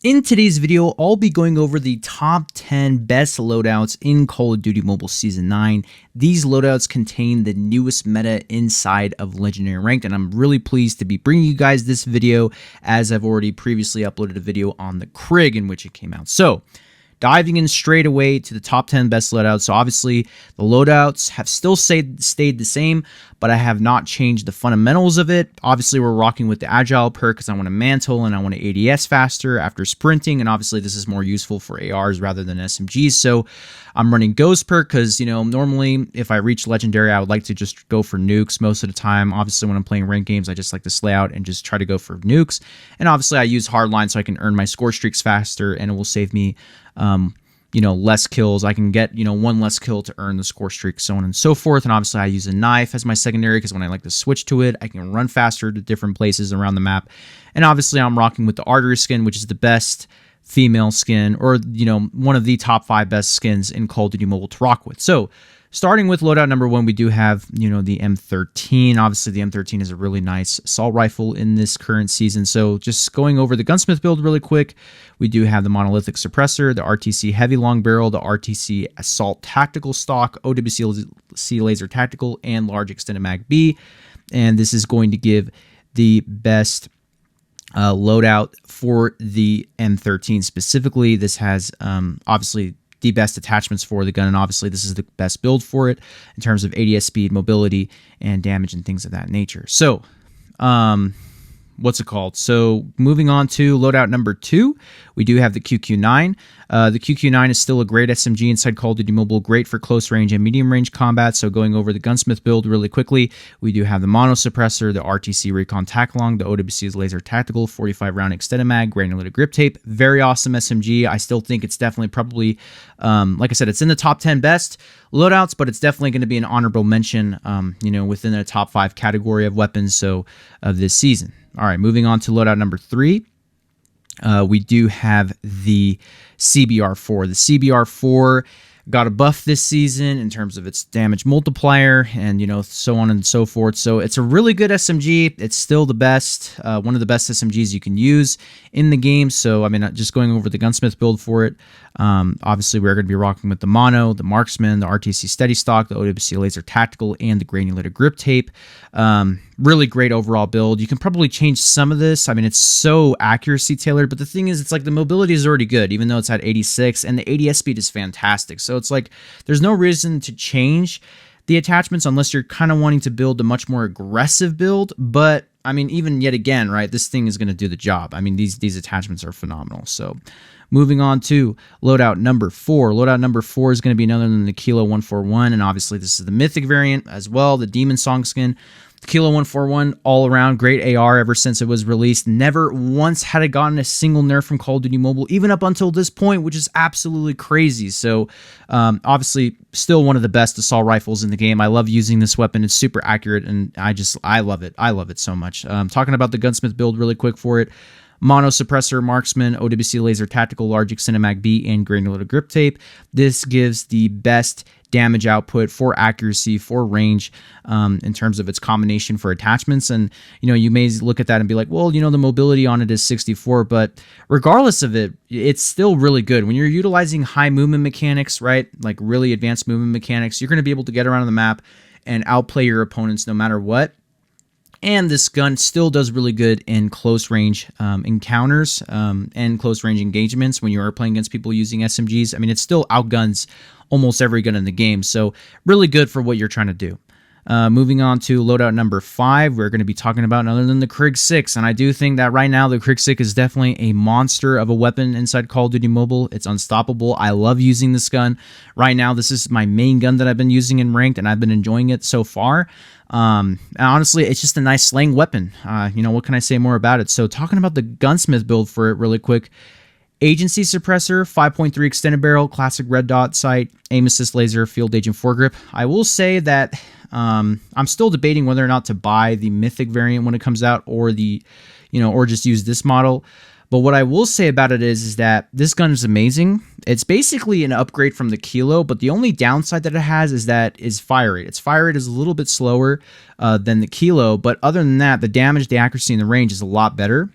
In today's video, I'll be going over the top 10 best loadouts in Call of Duty Mobile Season 9. These loadouts contain the newest meta inside of Legendary Ranked, and I'm really pleased to be bringing you guys this video as I've already previously uploaded a video on the Krig in which it came out. So, diving in straight away to the top 10 best loadouts. So obviously the loadouts have still stayed the same, but I have not changed the fundamentals of it. Obviously we're rocking with the agile perk because I want to mantle and I want to ADS faster after sprinting, and obviously this is more useful for ARs rather than SMGs. So I'm running ghost perk because, you know, normally if I reach legendary, I would like to just go for nukes most of the time. Obviously when I'm playing ranked games, I just like to slay out and just try to go for nukes. And obviously I use hardline so I can earn my score streaks faster, and it will save me less kills. I can get, one less kill to earn the score streak, so on and so forth. And obviously I use a knife as my secondary because when I like to switch to it, I can run faster to different places around the map. And obviously I'm rocking with the artery skin, which is the best female skin, or, one of the top 5 best skins in Call of Duty Mobile to rock with. So starting with loadout number 1, we do have, the M13. Obviously, the M13 is a really nice assault rifle in this current season. So just going over the gunsmith build really quick, we do have the monolithic suppressor, the RTC heavy long barrel, the RTC assault tactical stock, OWC laser tactical, and large extended mag B. And this is going to give the best loadout for the M13 specifically. This has obviously the best attachments for the gun, and obviously this is the best build for it in terms of ADS speed, mobility, and damage and things of that nature. So so moving on to loadout number 2, we do have the QQ9. The QQ9 is still a great SMG inside Call of Duty Mobile, great for close range and medium range combat. So going over the gunsmith build really quickly, we do have the mono suppressor, the RTC recon tac-along, the OWC's laser tactical, 45 round extended mag, granulated grip tape. Very awesome SMG. I still think it's definitely probably, like I said, it's in the top 10 best loadouts, but it's definitely going to be an honorable mention, within the top 5 category of weapons of this season. All right, moving on to loadout number 3. We do have the CBR4. The CBR4 got a buff this season in terms of its damage multiplier and, so on and so forth. So it's a really good SMG. It's still the best, one of the best SMGs you can use in the game. So, just going over the gunsmith build for it. Obviously, we're going to be rocking with the mono, the marksman, the RTC steady stock, the OWC laser tactical, and the granulated grip tape. Really great overall build. You can probably change some of this. It's so accuracy tailored, but the thing is, it's like the mobility is already good, even though it's at 86, and the ADS speed is fantastic. So it's like there's no reason to change the attachments unless you're kind of wanting to build a much more aggressive build. But even yet again, right, this thing is going to do the job. These attachments are phenomenal. So moving on to loadout number 4. Loadout number 4 is going to be none other than the Kilo 141, and obviously this is the mythic variant as well, the Demon Song skin. The Kilo 141, all around great AR ever since it was released. Never once had it gotten a single nerf from Call of Duty Mobile, even up until this point, which is absolutely crazy. So obviously still one of the best assault rifles in the game. I love using this weapon. It's super accurate, and I love it. I love it so much. Talking about the gunsmith build really quick for it. Mono suppressor, marksman, OWC laser tactical, large extended mag B, and granulated grip tape. This gives the best damage output for accuracy, for range, in terms of its combination for attachments. And you may look at that and be like, well, the mobility on it is 64, but regardless of it, it's still really good. When you're utilizing high movement mechanics, right, like really advanced movement mechanics, you're going to be able to get around the map and outplay your opponents no matter what. And this gun still does really good in close range encounters and close range engagements when you are playing against people using SMGs. It still outguns almost every gun in the game. So really good for what you're trying to do. Moving on to loadout number 5, we're going to be talking about none other than the Krig 6. And I do think that right now the Krig 6 is definitely a monster of a weapon inside Call of Duty Mobile. It's unstoppable. I love using this gun. Right now, this is my main gun that I've been using in ranked, and I've been enjoying it so far. And honestly, it's just a nice slaying weapon. What can I say more about it? So talking about the gunsmith build for it really quick. Agency suppressor, 5.3 extended barrel, classic red dot sight, aim assist laser, field agent foregrip. I will say that I'm still debating whether or not to buy the mythic variant when it comes out, or or just use this model. But what I will say about it is that this gun is amazing. It's basically an upgrade from the Kilo, but the only downside that it has is fire rate. Its fire rate is a little bit slower than the Kilo, but other than that, the damage, the accuracy, and the range is a lot better.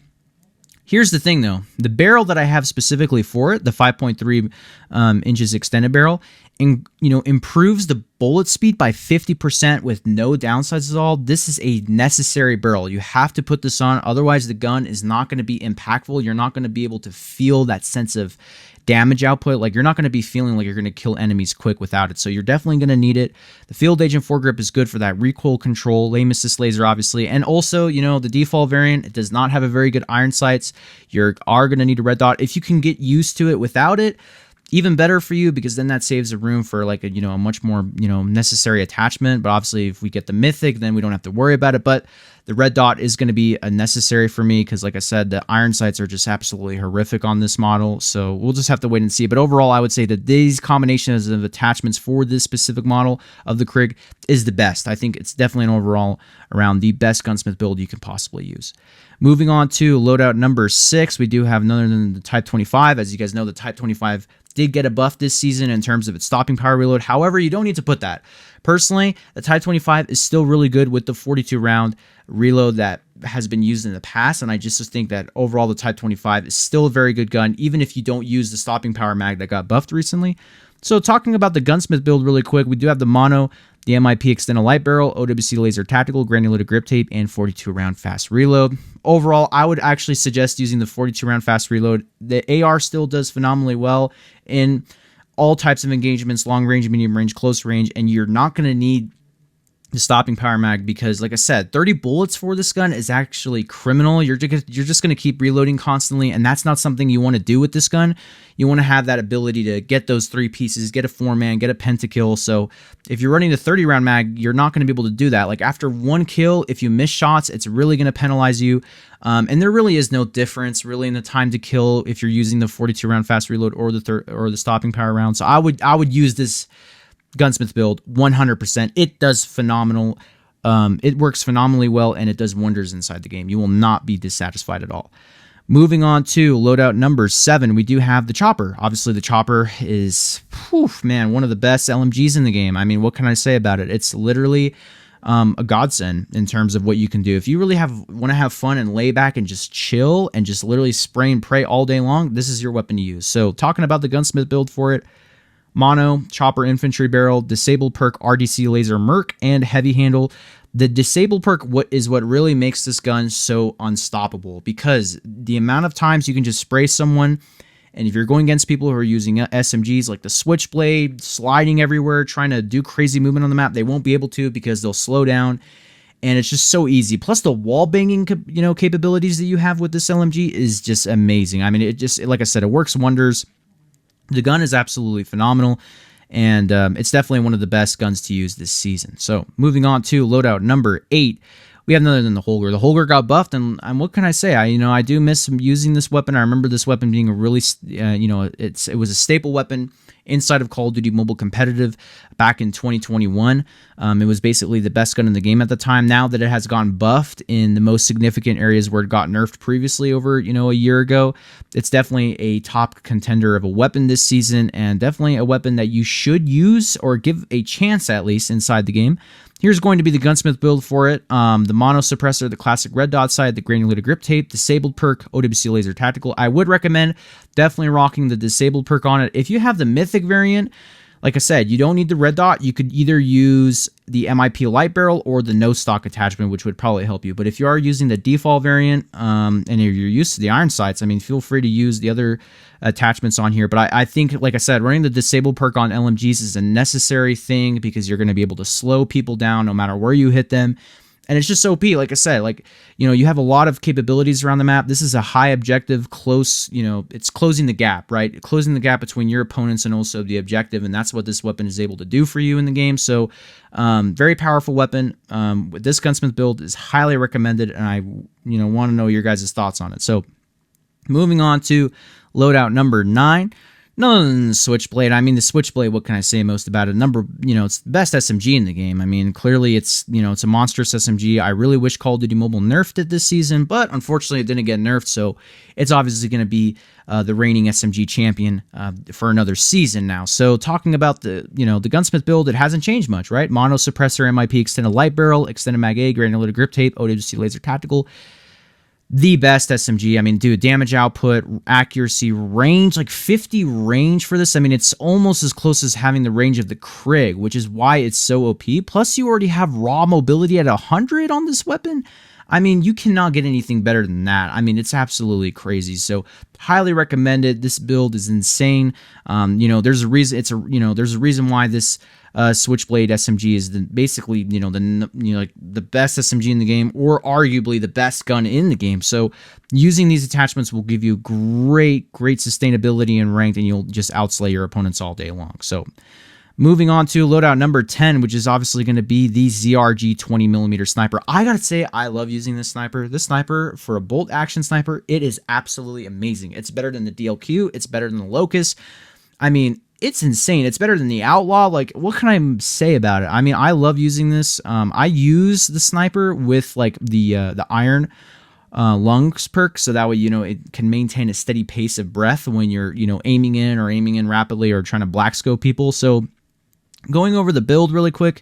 Here's the thing, though. The barrel that I have specifically for it, the 5.3 inches extended barrel, improves the bullet speed by 50% with no downsides at all. This is a necessary barrel. You have to put this on, otherwise the gun is not going to be impactful. You're not going to be able to feel that sense of damage output. Like, you're not going to be feeling like you're going to kill enemies quick without it. So you're definitely going to need it. The Field Agent foregrip is good for that recoil control, lane assist laser, obviously. And also, the default variant, it does not have a very good iron sights. You are going to need a red dot. If you can get used to it without it, even better for you, because then that saves a room for like a much more necessary attachment. But obviously if we get the mythic, then we don't have to worry about it. But the red dot is going to be a necessary for me, because like I said, the iron sights are just absolutely horrific on this model. So we'll just have to wait and see. But overall, I would say that these combinations of attachments for this specific model of the Krig is the best. I think it's definitely an overall around the best gunsmith build you can possibly use. Moving on to loadout number 6, we do have none other than the Type 25. As you guys know, the Type 25 did get a buff this season in terms of its stopping power reload. However, you don't need to put that. Personally, the Type 25 is still really good with the 42 round reload that has been used in the past, and I just think that overall the Type 25 is still a very good gun, even if you don't use the stopping power mag that got buffed recently. So talking about the gunsmith build really quick, we do have the mono, the MIP extended light barrel, OWC laser tactical, granulated grip tape, and 42 round fast reload. Overall, I would actually suggest using the 42 round fast reload. The AR still does phenomenally well in all types of engagements, long range, medium range, close range, and you're not going to need the stopping power mag, because like I said, 30 bullets for this gun is actually criminal. You're just going to keep reloading constantly, and that's not something you want to do with this gun. You want to have that ability to get those 3 pieces, get a 4-man, get a pentakill. So if you're running the 30 round mag, you're not going to be able to do that. Like, after 1 kill, if you miss shots, it's really going to penalize you. And there really is no difference really in the time to kill if you're using the 42 round fast reload or the stopping power round. So I would use this gunsmith build 100%. It does phenomenal. It works phenomenally well, and it does wonders inside the game. You will not be dissatisfied at all. Moving on to loadout number 7, we do have the chopper. Obviously, the chopper is, one of the best LMGs in the game. I mean, what can I say about it? It's literally a godsend in terms of what you can do. If you really want to have fun and lay back and just chill and just literally spray and pray all day long, this is your weapon to use. So talking about the gunsmith build for it, mono, chopper infantry barrel, disabled perk RDC laser merc, and heavy handle. The disabled perk is what really makes this gun so unstoppable, because the amount of times you can just spray someone, and if you're going against people who are using SMGs like the Switchblade, sliding everywhere, trying to do crazy movement on the map, they won't be able to because they'll slow down, and it's just so easy. Plus the wall banging capabilities that you have with this LMG is just amazing. I mean, it just, like I said, it works wonders. The gun is absolutely phenomenal, and it's definitely one of the best guns to use this season. So moving on to loadout number 8, we have none other than the Holger. The Holger got buffed, and what can I say? I do miss using this weapon. I remember this weapon being a really, it was a staple weapon inside of Call of Duty Mobile Competitive back in 2021. It was basically the best gun in the game at the time. Now that it has gotten buffed in the most significant areas where it got nerfed previously over, a year ago, it's definitely a top contender of a weapon this season, and definitely a weapon that you should use or give a chance at least inside the game. Here's going to be the gunsmith build for it. The mono suppressor, the classic red dot sight, the granulated grip tape, disabled perk, OWC laser tactical. I would recommend definitely rocking the disabled perk on it. If you have the mythic variant, like I said, you don't need the red dot. You could either use the MIP light barrel or the no stock attachment, which would probably help you. But if you are using the default variant, and if you're used to the iron sights, I mean, feel free to use the other attachments on here. But I think, like I said, running the disabled perk on LMGs is a necessary thing, because you're going to be able to slow people down no matter where you hit them. And it's just OP, like I said, you have a lot of capabilities around the map. This is a high objective, close, it's closing the gap, right? Closing the gap between your opponents and also the objective, and that's what this weapon is able to do for you in the game. So, very powerful weapon. This gunsmith build is highly recommended, and I, want to know your guys' thoughts on it. So, moving on to loadout number 9. No, Switchblade. I mean, the Switchblade, what can I say most about it? It's the best SMG in the game. I mean, clearly it's a monstrous SMG. I really wish Call of Duty Mobile nerfed it this season, but unfortunately it didn't get nerfed, so it's obviously going to be the reigning SMG champion for another season now. So talking about the gunsmith build, it hasn't changed much, right? Mono suppressor, MIP extended light barrel, extended mag A, granulated grip tape, OWC laser tactical. the best SMG. I mean, dude, damage output, accuracy, range, like 50 range for this. I mean, it's almost as close as having the range of the Krig, which is why it's so OP. Plus, you already have raw mobility at 100 on this weapon. I mean, you cannot get anything better than that. I mean, it's absolutely crazy. So, highly recommended. This build is insane. There's a reason. There's a reason why this Switchblade SMG is basically the best SMG in the game, or arguably the best gun in the game. So, using these attachments will give you great sustainability in ranked, and you'll just outslay your opponents all day long. So, moving on to loadout number 10, which is obviously going to be the ZRG 20mm sniper. I gotta say, I love using this sniper. This sniper, for a bolt action sniper, it is absolutely amazing. It's better than the DLQ. It's better than the Locust. I mean, it's insane. It's better than the Outlaw. Like, what can I say about it? I mean, I love using this. I use the sniper with like the iron lungs perk, so that way it can maintain a steady pace of breath when you're aiming in rapidly or trying to black scope people. So, going over the build really quick: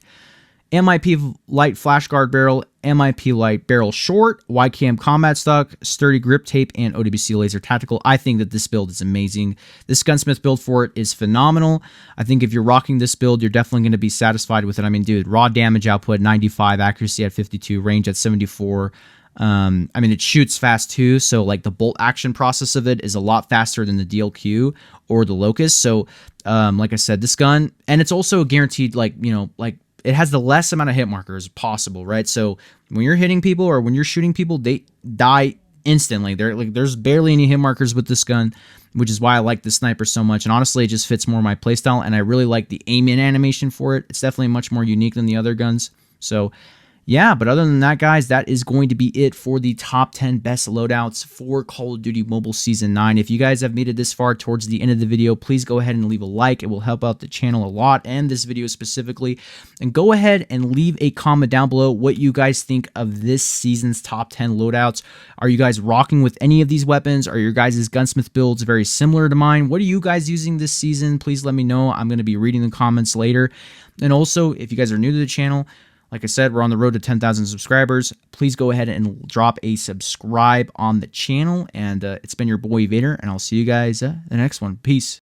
MIP light flash guard barrel, MIP light barrel short, YCAM combat stock, sturdy grip tape, and OWC laser tactical. I think that this build is amazing. This gunsmith build for it is phenomenal. I think if you're rocking this build, you're definitely going to be satisfied with it. I mean, dude, raw damage output 95, accuracy at 52, range at 74. I mean, it shoots fast too, so like the bolt action process of it is a lot faster than the DLQ or the Locust. So, like I said, this gun, and it's also guaranteed, it has the less amount of hit markers possible, right? So when you're hitting people or when you're shooting people, they die instantly. There's barely any hit markers with this gun, which is why I like the sniper so much. And honestly, it just fits more my playstyle, and I really like the aim-in animation for it. It's definitely much more unique than the other guns. So, yeah, but other than that, guys, that is going to be it for the top 10 best loadouts for Call of Duty Mobile Season 9. If you guys have made it this far towards the end of the video, please go ahead and leave a like. It will help out the channel a lot, and this video specifically. And go ahead and leave a comment down below what you guys think of this season's top 10 loadouts. Are you guys rocking with any of these weapons? Are your guys' gunsmith builds very similar to mine? What are you guys using this season? Please let me know. I'm going to be reading the comments later. And also, if you guys are new to the channel, like I said, we're on the road to 10,000 subscribers. Please go ahead and drop a subscribe on the channel. And it's been your boy Vader, and I'll see you guys in the next one. Peace.